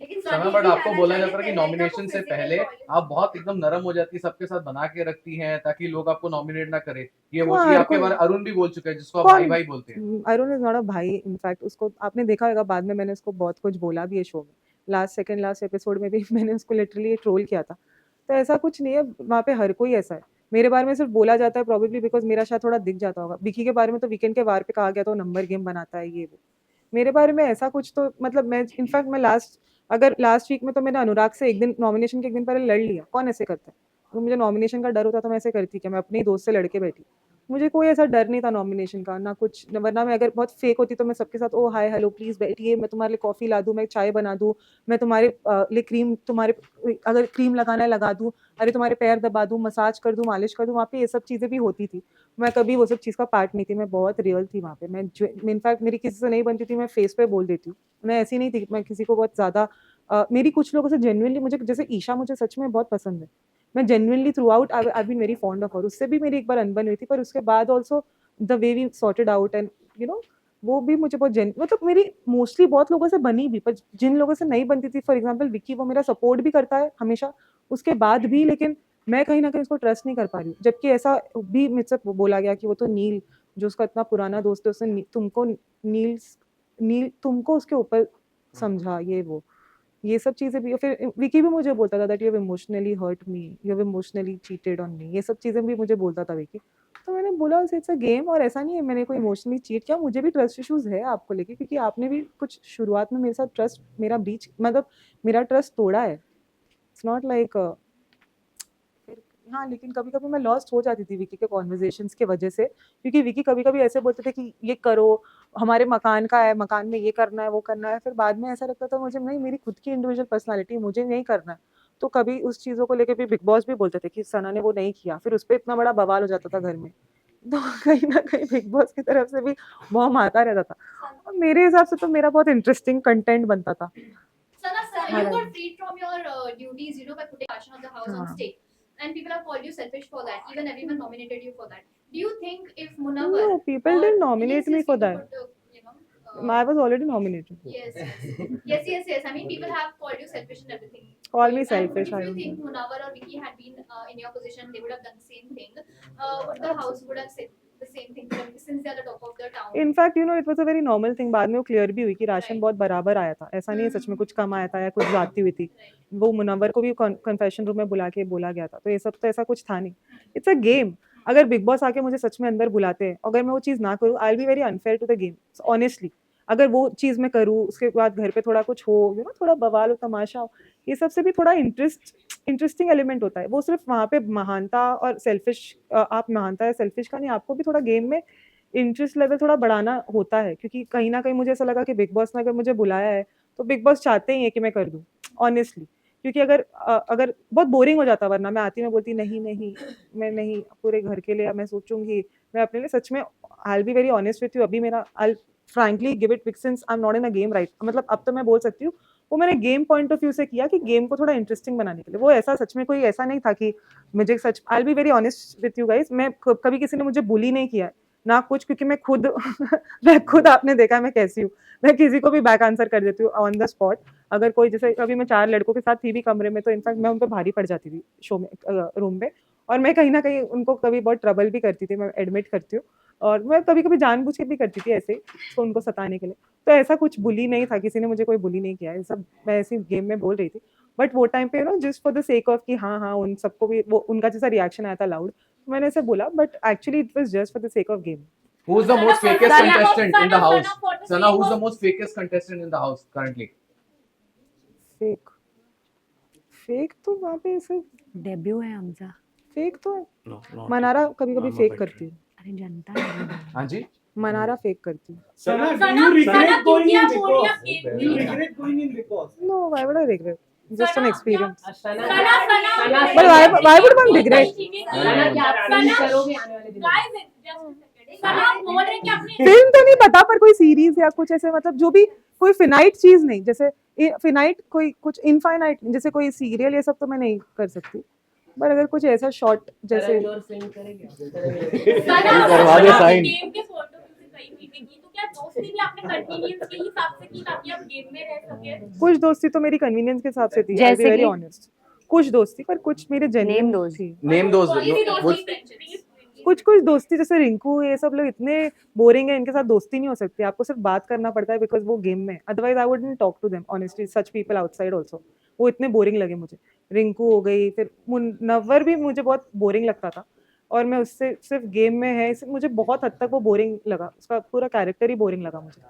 समय बट आपको बोला जाता है कि नॉमिनेशन से पहले आप बहुत एकदम नरम हो जाती है, सबके साथ बना के रखती हैं ताकि लोग आपको नॉमिनेट ना करें। ये वो चीज आपके बारे अरुण भी बोल चुका है, जिसको आप भाई भाई बोलते हैं। अरुण इज नॉट अ भाई, इनफैक्ट उसको आपने देखा होगा बाद में मैंने उसको बहुत कुछ बोला भी है शो में, लास्ट एपिसोड में भी मैंने उसको लिटरली ट्रोल किया था। तो ऐसा कुछ नहीं है, वहाँ पे हर कोई ऐसा है। मेरे बारे में सिर्फ बोला जाता है प्रोबेबली बिकॉज मेरा शायद थोड़ा दिख जाता होगा। विकी के बारे में तो वीकेंड के वार पे कहा गया तो नंबर गेम बनाता है ये वो, मेरे बारे में ऐसा कुछ तो मतलब मैं इनफैक्ट मैं लास्ट वीक में तो मैंने अनुराग से एक दिन नॉमिनेशन के एक दिन पहले लड़ लिया। कौन ऐसे करता है? अगर मुझे नॉमिनेशन का डर होता तो मैं ऐसे करती क्या? मैं अपने ही दोस्त से लड़के बैठी। मुझे कोई ऐसा डर नहीं था नॉमिनेशन का, ना कुछ, वरना मैं अगर बहुत फेक होती तो मैं सबके साथ ओ हाय हेलो प्लीज बैठिए, मैं तुम्हारे लिए कॉफी ला दूं, मैं चाय बना दूं, मैं तुम्हारे लिए क्रीम, तुम्हारे अगर क्रीम लगाना है लगा दूं, अरे तुम्हारे पैर दबा दूं, मसाज कर दूं, मालिश कर दूं। वहाँ पे ये सब चीजें भी होती थी। मैं कभी वो सब चीज का पार्ट नहीं थी, मैं बहुत रियल थी वहाँ पे। मैं इनफैक्ट मेरी किसी से नहीं बनती थी, मैं फेस पे बोल देती हूँ। मैं ऐसी नहीं थी, मैं किसी को बहुत ज्यादा मेरी कुछ लोगों से जेन्युइनली, मुझे जैसे ईशा मुझे सच में बहुत पसंद है। मैं genuinely throughout I been very fond of her. उससे भी मेरी एक बार अनबन हुई थी, पर उसके बाद also the way we sorted out and वो भी मुझे बहुत मतलब मेरी मोस्टली बहुत लोगों से बनी भी, पर जिन लोगों से नहीं बनती थी, फॉर एग्जाम्पल विक्की, वो मेरा सपोर्ट भी करता है हमेशा उसके बाद भी, लेकिन मैं कहीं ना कहीं उसको ट्रस्ट नहीं कर पा रही हूँ। जबकि ऐसा भी मुझसे बोला गया कि वो तो नील, जो उसका इतना पुराना दोस्त है, उसने तुमको नील तुमको उसके ऊपर समझा, ये सब चीजें भी। फिर विकी भी मुझे बोलता था that you have emotionally hurt me, you have emotionally cheated on me, ये सब चीजें भी मुझे बोलता था विकी। तो मैंने बोला इट्स अ गेम, और ऐसा नहीं है मैंने कोई इमोशनली चीट किया। मुझे भी ट्रस्ट इश्यूज है आपको लेके, क्योंकि आपने भी कुछ शुरुआत में मेरे साथ ट्रस्ट, मेरा ब्रीच, मतलब मेरा ट्रस्ट तोड़ा है। इट्स नॉट लाइक हाँ, लेकिन कभी कभी मैं लॉस्ट हो जाती थी विकी के कॉन्वर्जेशंस की वजह से, क्योंकि विकी कभी कभी ऐसे बोलते थे कि ये करो, हमारे मकान का है, मकान में ये करना है, वो करना है। फिर बाद में ऐसा लगता था मुझे, नहीं, मेरी खुद की इंडिविजुअल पर्सनालिटी, मुझे नहीं करना है। तो कभी उस चीज़ों को लेकर भी बिग बॉस भी बोलते थे कि सना ने वो नहीं किया, फिर उस पर इतना बड़ा बवाल हो जाता था घर में। तो कहीं ना कहीं बिग बॉस की तरफ से भी बॉम्ब आता रहता था, और मेरे हिसाब से तो मेरा बहुत इंटरेस्टिंग कंटेंट बनता था। Sana, sir, हाँ, you got freed from your duties, by putting Asha on the house on हाँ। stake, and people have called you selfish for that. Even everyone nominated you for that. Do you think if Munawar No, people didn't nominate me for that. I was already nominated. Yes, yes. I mean, people have called you selfish and everything. Call me And selfish, if I you don't think know. Munawar or Vicky had been in your position, they would have done the same thing. Would the house would have said the same thing to them, since they are the top of the town? In fact it was a very normal thing. बाद में वो clear भी हुई कि ration Right. बहुत बराबर आया था, ऐसा नहीं है सच में कुछ कम आया था या कुछ ज्यादती हुई थी। Right. वो मुनव्वर को भी कन्फेशन रूम में बुला के बोला गया था, तो ये सब तो ऐसा कुछ था नहीं। It's a game. अगर बिग बॉस आके मुझे सच में अंदर बुलाते हैं, अगर मैं वो चीज़ ना करूँ, I will be very unfair to the game honestly. अगर वो चीज़ मैं करूँ, उसके बाद घर पे थोड़ा कुछ हो, थोड़ा बवाल हो, तमाशा हो, ये सबसे भी थोड़ा इंटरेस्टिंग एलिमेंट होता है। वो सिर्फ वहाँ पे महानता और सेल्फिश, आप महानता या सेल्फिश का नहीं, आपको भी थोड़ा गेम में इंटरेस्ट लेवल थोड़ा बढ़ाना होता है। क्योंकि कहीं ना कहीं मुझे ऐसा लगा कि बिग बॉस ने अगर मुझे बुलाया है, तो बिग बॉस चाहते ही है कि मैं कर दूँ ऑनेस्टली। क्योंकि अगर बहुत बोरिंग हो जाता, वरना मैं आती, मैं बोलती नहीं नहीं, मैं नहीं, पूरे घर के लिए मैं सोचूंगी, मैं अपने लिए सच में, आई will be very honest with you, अभी मेरा आई frankly give it since I am not in a game, right, मतलब अब तो मैं बोल सकती हूँ, वो मैंने गेम पॉइंट ऑफ व्यू से किया कि गेम को थोड़ा इंटरेस्टिंग बनाने के लिए। वो ऐसा सच में कोई ऐसा नहीं था कि मुझे सच, I will be very honest with you guys, मैं कभी किसी ने मुझे बुली नहीं किया है ना कुछ, क्योंकि मैं खुद आपने देखा मैं कैसी हूँ, मैं किसी को भी बैक आंसर कर देती हूँ ऑन द स्पॉट। अगर कोई, जैसे कभी मैं 4 लड़कों के साथ थी भी कमरे में, तो इनफैक्ट मैं उन पर भारी पड़ जाती थी शो में, रूम में, और मैं कहीं ना कहीं उनको कभी बहुत ट्रबल भी करती थी, मैं एडमिट करती हूँ, और मैं कभी कभी जानबूझ के भी करती थी ऐसे तो उनको सताने के लिए। तो ऐसा कुछ बुली नहीं था, किसी ने मुझे कोई बुली नहीं किया है, सब मैं ऐसी गेम में बोल रही थी। बट वो टाइम पे just for the sake of कि हाँ उन सबको भी वो उनका जैसा रिएक्शन आया था लाउड, मैंने ऐसे बोला, but actually it was just for the sake of game. Who's the most fakest Sana, contestant in the Sana, house? for the Sana, sake who's the of- most fakest contestant in the house currently? Fake तो वहाँ पे सिर्फ debut है Hamza. Fake तो No, not Mannara really. कभी कभी I'm a fake veteran. करती है, अरे जनता है। हाँ जी। मनारा फेक करती है। Sana, do Sana, you Sana, regret going क्योंकि in आप Big बोल रही Boss? आप game Do you नहीं regret going in Big Boss? No, why would I regret? Just an Sana, experience. Sana, But why would one regret? सना क्या आप सना, finish करोगे आने वाले दिनों में? Guys, just a second. सना, आप बोल रहे हैं कि आपने फिल्म तो नहीं पता, पर कोई सीरीज या कुछ ऐसे, मतलब जो भी कोई फिनाइट चीज नहीं, जैसे फिनाइट कोई कुछ इनफाइनाइट, जैसे कोई सीरियल, ये सब तो मैं नहीं कर सकती। पर अगर कुछ ऐसा शॉर्ट जैसे करण जोहर फिल्म करेंगे सना, करवा दे आपने sign. गेम के फोटो किसी कहीं मीटिंग की, तो क्या दोस्ती भी आपने कन्वीनियंस के हिसाब से की ताकि आप गेम में रह सके? कुछ दोस्ती तो मेरी कन्वीनियंस के हिसाब से थी, आई जैसे बी वेरी कि? ऑनेस्ट। कुछ दोस्ती, पर कुछ मेरे Name जेन्युइन those. थी। Name those. कौन सी Which- दोस्ती? कुछ दोस्ती, जैसे रिंकू, ये सब लोग इतने बोरिंग है, इनके साथ दोस्ती नहीं हो सकती, आपको सिर्फ बात करना पड़ता है बिकॉज वो गेम में, otherwise I wouldn't talk to them honestly, such people outside also, वो इतने बोरिंग लगे मुझे। रिंकू हो गई, फिर मुनव्वर भी मुझे बहुत बोरिंग लगता था, और मैं उससे सिर्फ गेम में है, मुझे बहुत हद तक वो बोरिंग लगा, उसका पूरा कैरेक्टर ही बोरिंग लगा मुझे।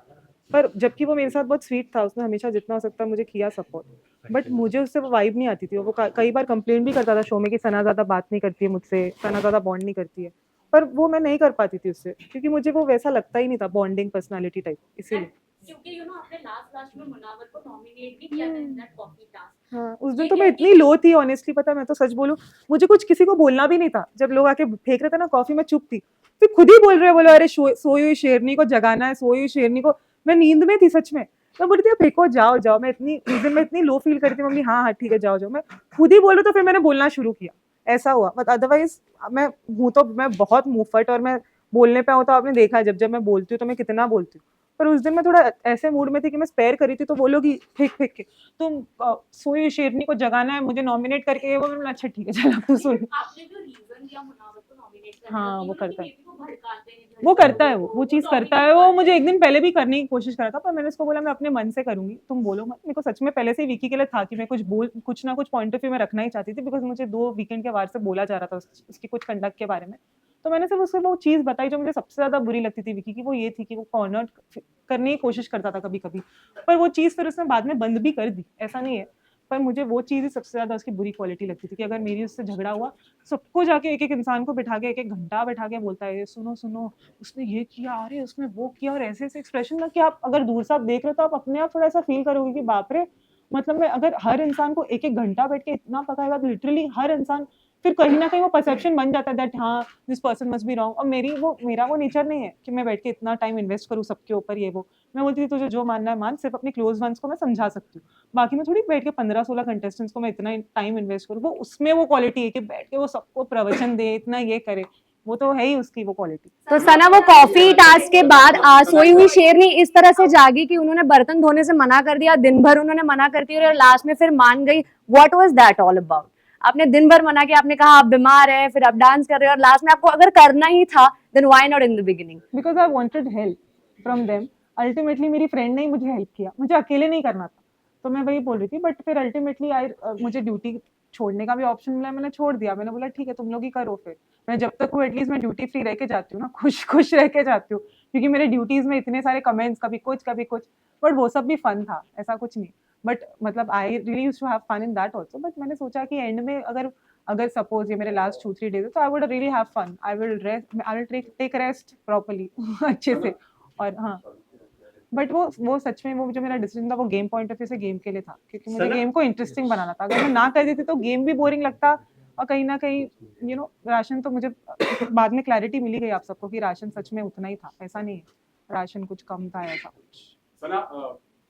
पर जबकि वो मेरे साथ बहुत स्वीट था, उसने हमेशा जितना हो सकता मुझे किया सपोर्ट, बट मुझे उससे वो वाइब नहीं आती थी। वो कई बार कंप्लेंट भी करता था शो में कि सना ज़्यादा बात नहीं करती है मुझसे, सना ज़्यादा बॉन्ड नहीं करती है, पर वो मैं नहीं कर पाती थी उससे, क्योंकि मुझे वो वैसा लगता ही नहीं था बॉन्डिंग पर्सनालिटी टाइप, इसीलिए। क्योंकि आपने लास्ट में मुनावर को नॉमिनेट भी किया था इन दैट कॉफी टास्क। हाँ, उस दिन तो मैं इतनी लो थी ऑनेस्टली, पता है, मैं तो सच बोलूं, मुझे कुछ किसी को बोलना भी नहीं था। जब लोग आके फेंक रहे थे ना कॉफी, मैं चुप थी, फिर खुद ही बोल रहे बोलो अरे सोई हुई शेरनी को जगाना है, सोई हुई शेरनी को। मैं नींद में थी सच में, मैं बोलती थी फेंको, जाओ जाओ। मैं इतनी उस दिन मैं इतनी लो फील करती थी, मम्मी हाँ हाँ ठीक है जाओ जाओ, मैं खुद ही बोलूँ तो फिर मैंने बोलना शुरू किया, ऐसा हुआ। बट अदरवाइज मैं हूँ तो मैं बहुत मुंहफट, और मैं बोलने पे हूँ तो आपने देखा है जब मैं बोलती हूँ तो मैं कितना बोलती हूँ। पर उस दिन मैं थोड़ा ऐसे मूड में थी कि मैं स्पेयर करी थी, तो वो लोग ही फेंक फेंक के तुम सोई शेरनी को जगाना है, मुझे नॉमिनेट करके, वो मैंने अच्छा ठीक है चल अब तू सुन। आपने जो रीजन दिया मुनावर को नॉमिनेट करने हाँ, का, वो कि करता है। वो भड़काते हैं, वो करता है, वो चीज़ करता है। वो मुझे एक दिन पहले भी करने की कोशिश करा था, पर मैंने उसको बोला मैं अपने मन से करूंगी, तुम बोलो मत। मेरे को सच में पहले से ही विकी के लिए था कि मैं कुछ ना कुछ पॉइंट ऑफ व्यू में रखना ही चाहती थी, बिकॉज मुझे 2 वीकेंड के वार से बोला जा रहा था उसकी कुछ कंडक्ट के बारे में। तो मैंने सिर्फ उसको वो चीज़ बताई जो मुझे सबसे ज़्यादा बुरी लगती थी विकी की, वो ये थी कि वो कॉर्नर करने की कोशिश करता था कभी कभी, पर वो चीज़ फिर उसने बाद में बंद भी कर दी, ऐसा नहीं है। पर मुझे वो चीज़ ही सबसे ज़्यादा उसकी बुरी क्वालिटी लगती थी कि अगर मेरी उससे झगड़ा हुआ, सबको जाके एक एक इंसान को बिठा के एक एक घंटा बैठा के बोलता है सुनो सुनो उसने ये किया, अरे उसने वो किया, और ऐसे ऐसे एक्सप्रेशन ना कि आप अगर दूर से आप देख रहे हो तो आप अपने आप थोड़ा ऐसा फील करोगे कि बाप रे, मतलब मैं अगर हर इंसान को एक एक घंटा बैठ के इतना पकाएगा तो लिटरली हर इंसान, फिर कहीं ना कहीं वो परसेप्शन बन जाता है दैट हाँ this person must be wrong. और मेरा वो नेचर नहीं है कि मैं बैठ के इतना टाइम इन्वेस्ट करूँ सबके ऊपर, ये वो मैं बोलती थी तुझे जो मानना है मान, सिर्फ अपने क्लोज वंस को मैं समझा सकती हूँ, बाकी मैं थोड़ी बैठ के 15-16 कंटेस्टेंट्स को मैं इतना टाइम इन्वेस्ट करूँ। वो उसमें वो क्वालिटी है कि बैठ के वो सबको प्रवचन दे, इतना ये करे, वो तो है ही उसकी वो क्वालिटी। तो सना वो कॉफी टास्क के बाद सोई हुई शेरनी इस तरह से जागी कि उन्होंने बर्तन धोने से मना कर दिया, दिन भर उन्होंने मना करती रही और लास्ट में फिर मान गई। What was that all about? आपने दिन भर मना किया, आपने कहा आप बीमार हैं, फिर आप डांस कर रहे हो, और लास्ट में आपको अगर करना ही था then why not in the beginning? Because I wanted help from them. Ultimately मेरी फ्रेंड ने ही मुझे हेल्प किया, मुझे अकेले नहीं करना था, तो मैं वही बोल रही थी। बट फिर अल्टीमेटली मुझे ड्यूटी छोड़ने का भी ऑप्शन मिला, मैंने छोड़ दिया। मैंने बोला ठीक है तुम लोग ही करो, फिर मैं जब तक हूँ एटलीस्ट मैं ड्यूटी फ्री रह के जाती हूँ ना, खुश खुश रह के जाती हूँ, क्योंकि मेरे ड्यूटीज में इतने सारे कमेंट्स, कभी कुछ कभी कुछ, बट वो सब भी फन था, ऐसा कुछ नहीं। बट मतलब I really used to have fun in that also. But मैंने सोचा कि एंड में अगर सपोज ये मेरे लास्ट 2-3 डेज है तो I would really have fun, I will take rest properly अच्छे से। और हाँ, बट वो सच में वो जो मेरा डिसीजन था वो गेम पॉइंट ऑफ व्यू से गेम के लिए था, क्योंकि मुझे गेम को इंटरेस्टिंग बनाना था। अगर मैं ना कर देती तो गेम भी बोरिंग लगता, और कहीं ना कहीं राशन तो मुझे बाद में क्लैरिटी मिली गई आप सबको कि राशन सच में उतना ही था, ऐसा नहीं है राशन कुछ कम था ऐसा कुछ। सना,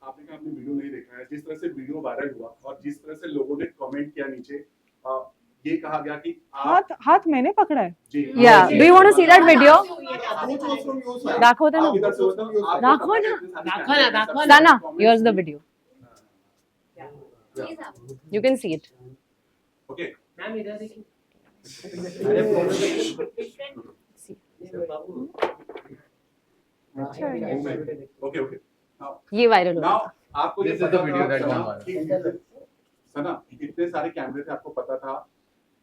आपने कहा आपने वीडियो नहीं देखा है, जिस तरह से वीडियो वायरल हुआ और जिस तरह से लोगों ने कमेंट किया नीचे, ये कहा गया कि हाथ मैंने पकड़ा है। या do you want to see that video? दाखव ना, दाखव ना Sana, here's the video, you can see it. Okay ma'am इधर देखिए। ओके ओके, ये वायरल हो नाउ आपको This is the video that went viral. viral। Sana, इतने सारे कैमरे थे, आपको पता था,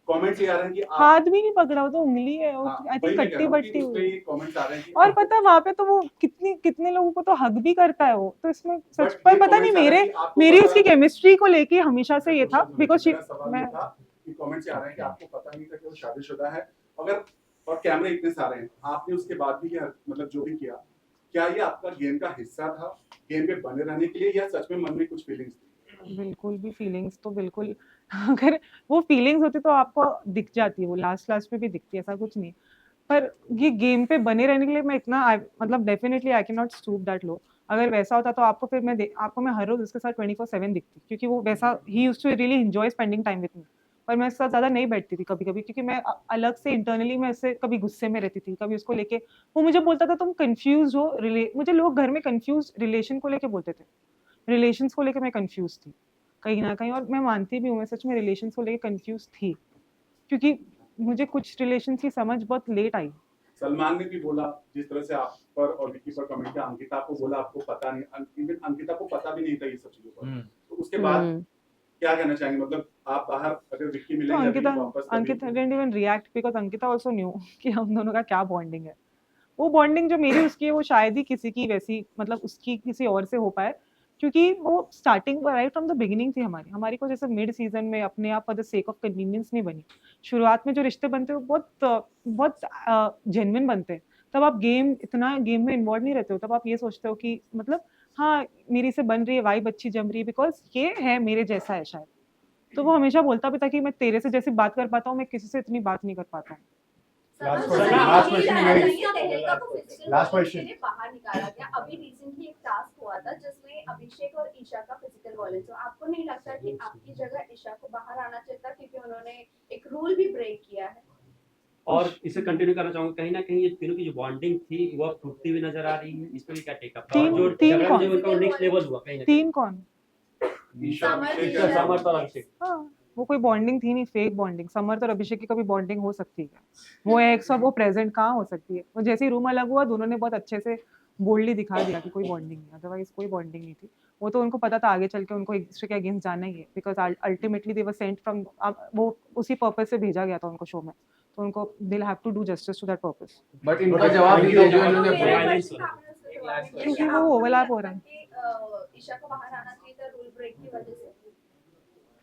कमेंट्स ये आ रहे हैं कि आप हाथ भी नहीं पकड़ा, वो तो उंगली है, हाँ, आई वही थिंक मैं कह कट्टी रहा हूँ कि बट्टी उसपे हुई। ये कमेंट्स आ रहे हैं कि और पता है वहां पे तो वो कितने लोगों को तो हग भी करता है वो, तो इसमें सच But पर ये पता नहीं comments आ रहे हैं कि आपको मेरी पता उसकी नहीं। केमिस्ट्री को लेके हमेशा से ये था, बिकॉज मेरा सवाल मैं ये था कि कमेंट्स आ रहे हैं कि आपको पता नहीं था कि वो शादीशुदा है, अगर और कैमरे इतने सारे हैं, आपने उसके बाद भी मतलब जो भी किया, क्या ये आपका गेम का हिस्सा था, गेम में बने रहने के लिए, या सच में मन में कुछ फीलिंग्स थी? बिल्कुल भी फीलिंग्स तो बिल्कुल अगर वो फीलिंग्स होती तो आपको दिख जाती है, वो लास्ट में भी दिखती है, ऐसा कुछ नहीं। पर ये गेम पे बने रहने के लिए मैं इतना मतलब definitely I can not stoop that low. अगर वैसा होता तो आपको फिर आपको मैं हर रोज उसके साथ 24/7 दिखती, क्योंकि वो वैसा ही used to really enjoy spending time with me. पर मैं उसके साथ ज़्यादा नहीं बैठती थी कभी-कभी, क्योंकि मैं अलग से इंटरनली मैं उससे कभी गुस्से में रहती थी, कभी उसको लेके वो मुझे बोलता था तुम कंफ्यूज हो मुझे लोग घर में कंफ्यूज रिलेशन को लेके बोलते थे, रिलेशंस को लेके मैं कंफ्यूज थी कहीं ना कहीं, और मैं मानती भी हूँ मैं सच में रिलेशंस को लेके कंफ्यूज थी, क्योंकि मुझे कुछ रिलेशंस की समझ बहुत लेट आई। सलमान ने भी बोला, जिस तरह से आप पर और विक्की पर कमेंट किया, अंकिता को बोला आपको पता नहीं, इवन अंकिता को पता भी नहीं था ये सब चीजों पर, तो उसके बाद क्या कहना चाहेंगे? मतलब आप बाहर अगर विक्की तो मिलेंगे Ankita didn't even react, because Ankita also new कि हम दोनों का क्या बॉन्डिंग है। वो बॉन्डिंग जो मेरी उसकी है वो शायद ही किसी की वैसी मतलब उसकी किसी और से हो पाए, क्योंकि वो starting right from the beginning थी हमारी को जैसे मिड सीजन में अपने आप for the sake of convenience नहीं बनी। शुरुआत में जो रिश्ते बनते हैं वो बहुत जेन्युइन बनते हैं। तब आप इतना गेम में इन्वॉल्व नहीं रहते हो, तब आप ये सोचते हो कि मतलब हाँ मेरी से बन रही है, वाइब अच्छी जम रही है, बिकॉज ये है मेरे जैसा है शायद। तो वो हमेशा बोलता भी था कि मैं तेरे से जैसी बात कर पाता हूँ, मैं किसी से इतनी बात नहीं कर पाता हूँ। Last सर, question, ये last भी question जानना guys. चाहिए, तहलका को physical Last violence question. के लिए बाहर निकाला गया। अभी रिसेंटली एक टास्क हुआ था जिसमें अभिषेक और ईशा का फिजिकल वायलेंस हुआ। आपको नहीं लगता कि आपकी जगह ईशा को बाहर आना चाहिए था, क्योंकि उन्होंने एक रूल भी ब्रेक किया है? और इसे कंटिन्यू करना चाहूंगा, कहीं ना कहीं ये तीनों की जो बॉन्डिंग थी वो अब टूटती हुई नजर आ रही है। इस पे भी क्या टेक अप? और जो तीन झगड़ा कौन? जो उनका नेक्स्ट लेवल हुआ कहीं ना कहीं। 3 कौन? समर्थ और अभिषेक। हाँ, वो कोई बॉन्डिंग थी नहीं, फेक बॉन्डिंग। समर्थ और अभिषेक की कभी बॉन्डिंग हो सकती है? वो एक सब वो प्रेजेंट कहाँ हो सकती है? वो जैसे ही रूम अलग हुआ दोनों ने बहुत अच्छे से बोल्डली दिखा दिया कि कोई बॉन्डिंग नहीं, अदरवाइज कोई बॉन्डिंग नहीं थी। वो तो उनको पता था आगे चल के उनको एक दूसरे के अगेंस्ट जाना ही है, because ultimately they were sent from, वो उसी पर्पज से भेजा गया था उनको शो में, तो उनको they will have to do justice to that purpose. But इनका जवाब नहीं दिया जो इन्होंने बोला। Violence क्योंकि वो ओवरलैप हो रहा है। ईशा को बाहर आना चाहिए था रूल ब्रेक की वजह से,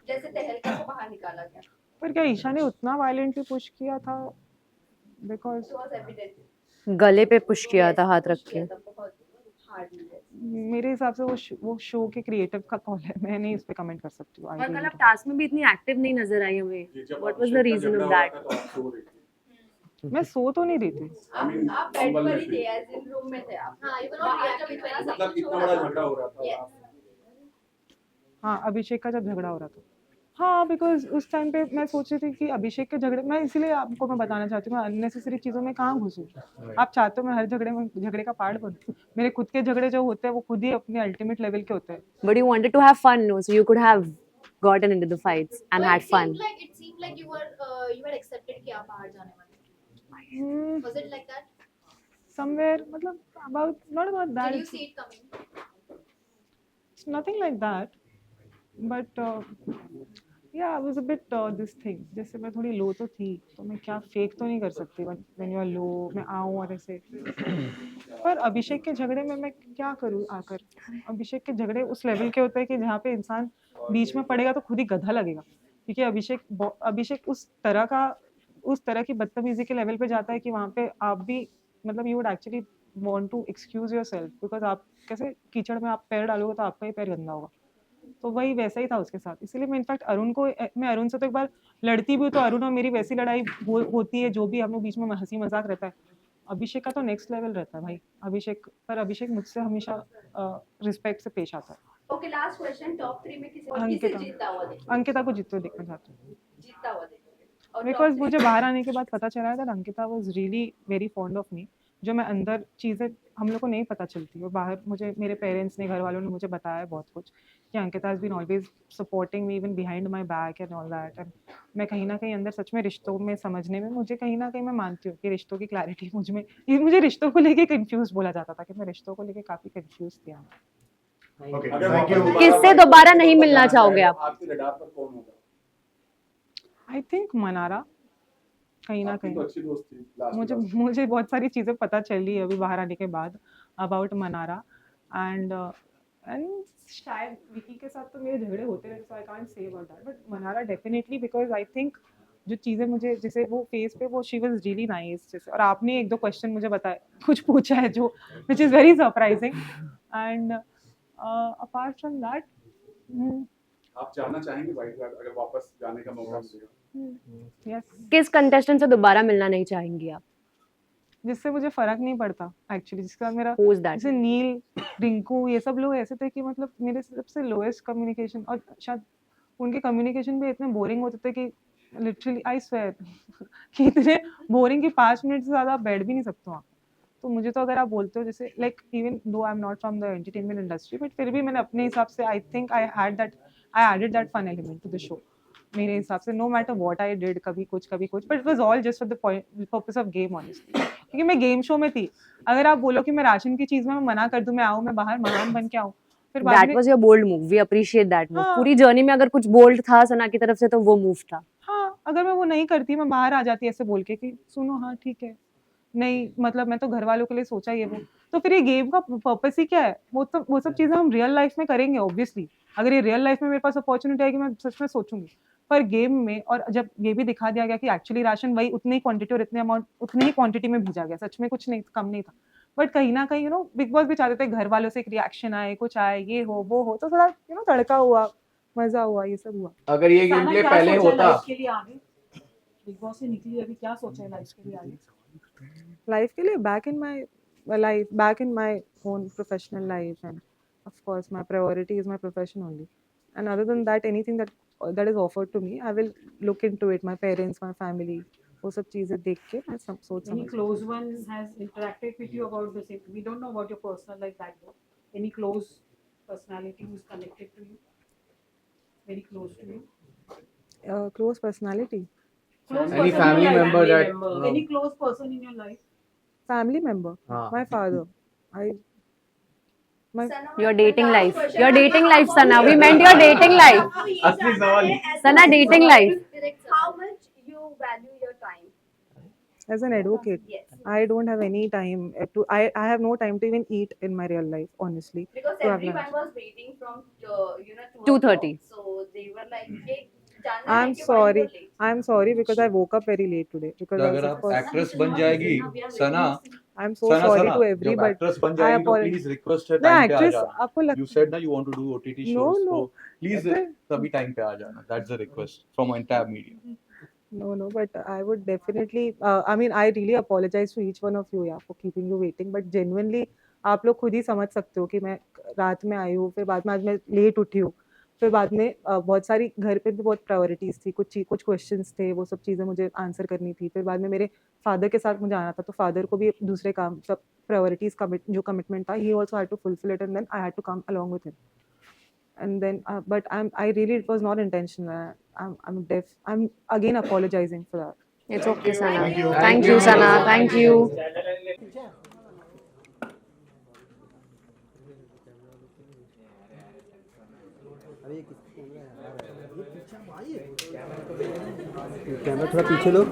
जैसे तहलका को बाहर निकाला गया। पर क्या ईशा ने उतना वायलेंटली पुश किया था? Because It was evident. गले पे पुश किया था हाथ रख के। किया था बहुत हार्डली। मेरे हिसाब से वो शो के क्रिएटिव का कॉल है, मैं नहीं इस पे कमेंट कर सकती हूँ। I और really कल आप don't. टास्क में भी इतनी एक्टिव नहीं नजर आई हमें। What was the reason of that? मैं सो तो नहीं रही थी। आप बेड पर ही थे, एज इन रूम में थे आप। हाँ, you were not reacting to anything. मतलब इतना बड़ा झगड़ा हो रहा था। Yes. हाँ, अभिषेक का जब झगड़ा हो रहा था। हाँ, बिकॉज उस टाइम पे मैं सोच रही थी कि अभिषेक के झगड़े, मैं इसीलिए आपको मैं बताना चाहती हूँ, मैं अननेसेसरी चीज़ों में कहाँ घुसूँ। आप चाहते हो मैं हर झगड़े का पार्ट बनूँ? मेरे खुद के झगड़े जो होते हैं वो खुद ही अपने अल्टीमेट लेवल के होते हैं। But you wanted to have fun, no? So you could have gotten into the fights and But had fun. it seemed like you were accepted कि आप बाहर जाने वाले थे. Hmm, Was it like that? somewhere मतलब not about that. Did you see it coming? It's nothing like that. But yeah, I was a bit this thing. जैसे मैं थोड़ी लो तो थी, तो मैं क्या फेक तो नहीं कर सकती when you are low, मैं आऊँ और ऐसे। पर अभिषेक के झगड़े में मैं क्या करूँ आकर? अभिषेक के झगड़े उस लेवल के होते हैं कि जहाँ पे इंसान बीच में पड़ेगा तो खुद ही गधा लगेगा, क्योंकि अभिषेक उस तरह की बदतमीजी के लेवल पे जाता है कि वहाँ पे आप भी मतलब you would actually want to excuse yourself, because आप कैसे कीचड़ में आप पैर डालोगे तो आपका ही पैर गंदा होगा। तो वही वैसा ही था उसके साथ। इसीलिए मैं इनफैक्ट मैं अरुण से तो एक बार लड़ती भी हूँ, तो अरुण और मेरी वैसी लड़ाई होती है, जो भी हम लोग बीच में हंसी मजाक रहता है। अभिषेक का तो नेक्स्ट लेवल रहता है भाई। अभिषेक मुझसे हमेशा रिस्पेक्ट से पेश आता है। ओके, लास्ट क्वेश्चन, टॉप 3 में किसे अंकिता। जीतता हुआ देखोगे? अंकिता को जीतते हुए देखना चाहती हूँ, जीतता हुआ देखोगे। और बिकॉज top मुझे 3 बाहर आने के बाद पता चला है that Ankita was really very fond of me. जो मैं अंदर चीज़ें हम लोग को नहीं पता चलती, और बाहर मुझे मेरे पेरेंट्स ने, घर वालों ने मुझे बताया बहुत कुछ कि Ankita has been always supporting me even behind my back and all that. And मैं कहीं ना कहीं अंदर सच में रिश्तों में समझने में, मुझे कहीं ना कहीं मैं मानती हूँ कि रिश्तों की क्लैरिटी मुझे रिश्तों को लेके कंफ्यूज बोला जाता था कि मैं रिश्तों को लेके काफ़ी कंफ्यूज थी। Okay, अगर thank you. किससे दोबारा नहीं मिलना चाहोगे आप? आपके रडार पर कौन होगा? आई थिंक मनारा, कहीं ना आपकी कहीं तो अच्छी दोस्त थी last में। मुझे बहुत सारी चीज़ें पता चली अभी बाहर आने के बाद अबाउट मनारा। एंड शायद विकी के साथ तो मेरे झगड़े होते रहे, so I can't say about that, but Mannara definitely, because I think जो चीज़ें मुझे जैसे वो फेस पे वो शी वाज रियली नाइस। जैसे और आपने 1-2 क्वेश्चन मुझे बताए, कुछ पूछा है जो which is very surprising. And apart from that आप जाना चाहेंगे वाइट कार्ड अगर वापस जाने का मौका मिलेगा? यस, किस कंटेस्टेंट से दोबारा मिलना नहीं चाहेंगी आप? जिससे मुझे फर्क नहीं पड़ता एक्चुअली, जिसके बाद मेरा Who's that? जैसे नील, रिंकू, ये सब लोग ऐसे थे कि मतलब मेरे सबसे लोएस्ट कम्युनिकेशन, और शायद उनके कम्युनिकेशन भी इतने बोरिंग होते थे कि लिटरली आई स्वेयर कि इतने बोरिंग कि 5 मिनट से ज़्यादा आप बैठ भी नहीं सकते वहाँ। तो मुझे तो अगर आप बोलते हो जैसे like even though I am not from the entertainment industry, but फिर भी मैंने अपने हिसाब से I think I added that fun element to the show मेरे हिसाब से। No matter what I did, कभी कुछ, but it was all just for the purpose of game honestly, क्योंकि मैं गेम शो में थी। अगर आप बोलो कि मैं राशन की चीज़ में मैं मना कर दूं, मैं आऊँ, मैं बाहर महान बन के आऊँ, फिर बाद That में was your bold move. We appreciate that move. हाँ। पूरी जर्नी में अगर कुछ बोल्ड था सना की तरफ से तो वो मूव था। हाँ, अगर मैं वो नहीं करती, मैं बाहर आ जाती ऐसे बोल के कि सुनो हाँ ठीक है, नहीं मतलब मैं तो घर वालों के लिए सोचा ही है वो, तो फिर ये गेम का पर्पस ही क्या है? वो सब चीज़ें हम रियल लाइफ में करेंगे ऑब्वियसली। अगर ये रियल लाइफ में मेरे पास अपॉर्च्युनिटी आएगी मैं सच में सोचूंगी, पर गेम में और जब ये भी दिखा दिया गया कि एक्चुअली राशन वही उतनी ही क्वांटिटी और इतने अमाउंट उतनी ही क्वांटिटी में भेजा गया, सच में कुछ नहीं कम नहीं था, बट कहीं ना कहीं बिग बॉस भी चाहते थे घर वालों से एक रिएक्शन आए, कुछ आए, ये हो वो हो, तो थोड़ा तड़का हुआ, मजा हुआ, ये सब हुआ। अगर ये गेम साना प्ले क्या पहले सोचा है होता, लाइफ के लिए आगे? बिग बॉस से निकली अभी क्या सोचा है लाइफ के लिए आगे? लाइफ के लिए back in my own professional life, and of course my priority is my profession only, and other than that anything that is offered to me I will look into it, my parents, my family, वो सब चीजें देख के मैं सब सोच Any समझ। close one has interacted with you about the same? We don't know about your personal life that well. Any close personality who's connected to you? Very close to you? Close personality, Close any person in family your life. member that Any close person in your life? family member, हाँ, my father, Sana, Your dating last life. question. Your dating life, Sana. We meant your dating life. असली सवाल Sana, dating life. How much you value your time? as an advocate Yes. I don't have any time I have no time to even eat in my real life, honestly. Because To have everyone lunch. was waiting from 2:30. So they were like, "ये जानना है I'm कि why sorry. you're late?" I'm sorry because I woke up very late today because I was, अगर of आप course, actress बन जाएगी सना, I'm so Sana sorry Sana to जब everybody. Actress बन I जाएगी तो apologize. प्लीज रिक्वेस्ट है मैं टाइम पे आ एक्ट्रेस जाना। आपको यू लगता सेड ना you want to do OTT No, shows, no. तो प्लीज ऐसे- तभी टाइम पे आ जाना। That's the request from entire media. No, but I would definitely. I mean, I really apologize to each one of you, yeah, for keeping you waiting. But genuinely, आप लोग खुद ही समझ सकते हो कि मैं रात में आई हूँ, फिर बाद में आज मैं लेट उठी हूँ, फिर बाद में बहुत सारी घर पे भी बहुत प्रायोरिटीज थी, कुछ क्वेश्चंस थे, वो सब चीज़ें मुझे आंसर करनी थी, फिर बाद में मेरे फादर के साथ मुझे आना था, तो फादर को भी दूसरे काम सब प्रायोरिटीज जो कमिटमेंट था, he also had to fulfil it, and then I had to come along with him. And then but I really, it was not intentional. I'm again apologizing for that. It's okay, Sana. Thank you. Thank you, Sana. Thank you. Camera थोड़ा पीछे लो।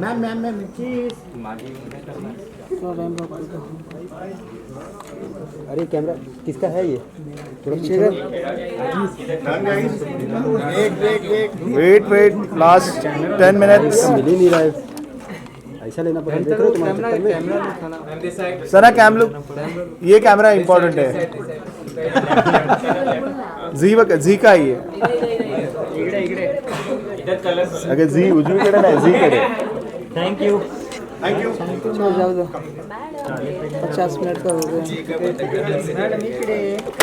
Ma'am ma'am ma'am अरे camera किसका है ये? थोड़ा पीछे wait last 10 minutes. मिल ही नहीं रहा है, ऐसा लेना पड़ेगा। देख रहे हो तुम्हारे चक्कर में। सना कैम लुक, ये कैमरा इम्पोर्टेंट है। जी का ही है। अगर जी उजवीकडे नाही, जी कडे। Thank you. जाओ 50 मिनट का हो गया।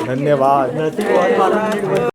धन्यवाद।